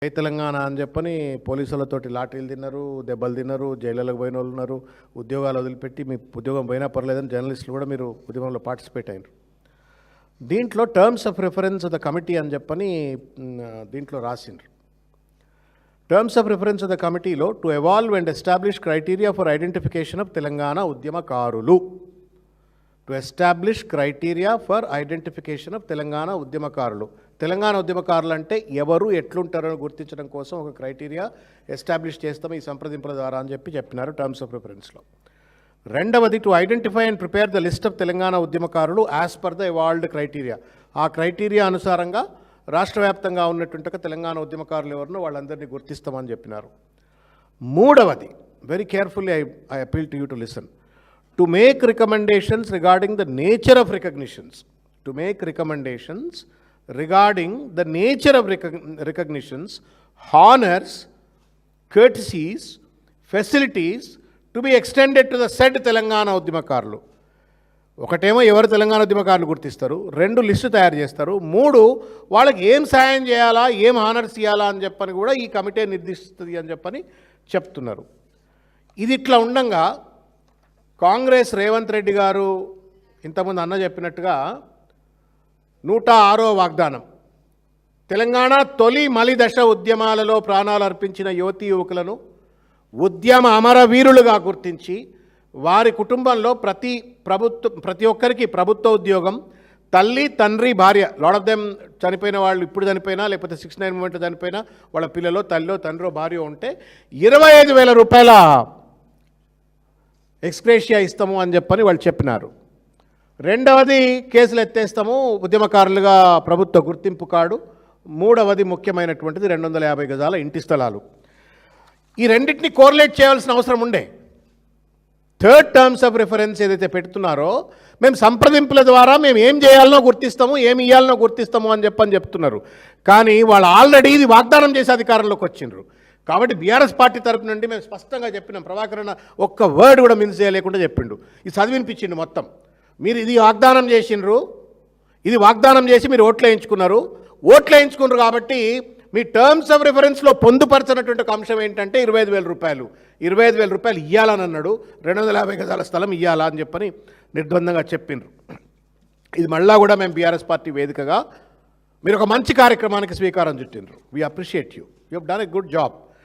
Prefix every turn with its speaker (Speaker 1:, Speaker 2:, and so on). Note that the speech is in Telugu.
Speaker 1: తెలంగాణ అని చెప్పని పోలీసులతోటి లాఠీలు తిన్నారు, దెబ్బలు తిన్నారు, జైళ్ళకు పోయిన వాళ్ళు ఉన్నారు, ఉద్యోగాలు వదిలిపెట్టి మీ ఉద్యోగం పోయినా పర్లేదని జర్నలిస్టులు కూడా మీరు ఉద్యమంలో పార్టిసిపేట్ అయినారు. దీంట్లో terms of reference of the committee అని చెప్పని దీంట్లో రాసిండ్రు. Terms of reference of the కమిటీలో to evolve and establish criteria for identification of Telangana ఉద్యమకారులు. To establish criteria for identification of Telangana ఉద్యమకారులు. తెలంగాణ ఉద్యమకారులు అంటే ఎవరు ఎట్లుంటారో గుర్తించడం కోసం ఒక క్రైటీరియా ఎస్టాబ్లిష్ చేస్తాం ఈ సంప్రదింపుల ద్వారా అని చెప్పినారు టర్మ్స్ ఆఫ్ రిఫరెన్స్లో. రెండవది to identify and prepare the list of Telangana ఉద్యమకారులు as per the evolved criteria. ఆ క్రైటీరియా అనుసారంగా రాష్ట్ర వ్యాప్తంగా ఉన్నటువంటి తెలంగాణ ఉద్యమకారులు ఎవరినో వాళ్ళందరినీ గుర్తిస్తామని చెప్పినారు. మూడవది, very carefully I appeal to you to listen, to make recommendations regarding the nature of recognitions. To make recommendations regarding the nature of recognitions, honors, courtesies, facilities to be extended to the said Telangana ఉద్యమకారులు. ఒకటేమో ఎవరు తెలంగాణ ఉద్యమకారులు గుర్తిస్తారు, రెండు లిస్టు తయారు చేస్తారు, మూడు వాళ్ళకి ఏం సాయం చేయాలా, ఏం హానర్స్ ఇవ్వాలా అని చెప్పని కూడా ఈ కమిటీ నిర్దేశిస్తుంది అని చెప్పని చెప్తున్నారు. ఇది ఇట్లా ఉండగా కాంగ్రెస్ రేవంత్ రెడ్డి గారు ఇంతకుముందు అన్న చెప్పినట్టుగా 106వ వాగ్దానం, తెలంగాణ తొలి మలిదశ ఉద్యమాలలో ప్రాణాలు అర్పించిన యువతీ యువకులను ఉద్యమ అమరవీరులుగా గుర్తించి వారి కుటుంబంలో ప్రతి ఒక్కరికి ప్రభుత్వ ఉద్యోగం, తల్లి తండ్రి భార్య, లాట్ ఆఫ్ దెమ్ చనిపోయిన వాళ్ళు ఇప్పుడు చనిపోయినా లేకపోతే 69 మూమెంట్ చనిపోయినా వాళ్ళ పిల్లలో తల్లిలో తండ్రో భార్య ఉంటే 25,000 రూపాయల ఎక్స్గ్రేషియా ఇస్తాము అని చెప్పని వాళ్ళు చెప్పినారు. రెండవది కేసులు ఎత్తేస్తాము, ఉద్యమకారులుగా ప్రభుత్వ గుర్తింపు కార్డు. మూడవది ముఖ్యమైనటువంటిది 250 గజాల ఇంటి స్థలాలు. ఈ రెండింటిని కోరిలేట్ చేయాల్సిన అవసరం ఉండే. థర్డ్ టర్మ్స్ ఆఫ్ రిఫరెన్స్ ఏదైతే పెడుతున్నారో మేము సంప్రదింపుల ద్వారా మేము ఏం చేయాలనో గుర్తిస్తాము, ఏమి ఇవ్వాలనో గుర్తిస్తాము అని చెప్తున్నారు. కానీ వాళ్ళు ఆల్రెడీ ఇది వాగ్దానం చేసి అధికారంలోకి వచ్చిండ్రు. కాబట్టి బీఆర్ఎస్ పార్టీ తరపు నుండి మేము స్పష్టంగా చెప్పినాం, ప్రభాకరణ ఒక్క వర్డ్ కూడా మిస్ చేయలేకుండా చెప్పిండు, ఇది చదివినిపించిండు మొత్తం. మీరు ఇది వాగ్దానం చేసిండ్రు, ఇది వాగ్దానం చేసి మీరు ఓట్లు వేయించుకున్నారు కాబట్టి మీ టర్మ్స్ ఆఫ్ రిఫరెన్స్లో పొందుపరచినటువంటి ఒక అంశం ఏంటంటే 25,000 రూపాయలు. 25,000 రూపాయలు ఇవ్వాలని అన్నాడు, 250 గజాల స్థలం ఇవ్వాలా అని చెప్పని నిర్ద్వందంగా చెప్పిండ్రు. ఇది మళ్ళా కూడా మేము బీఆర్ఎస్ పార్టీ వేదికగా మీరు ఒక మంచి కార్యక్రమానికి శ్రీకారం చుట్టిండ్రు. We appreciate you, you have done a good job.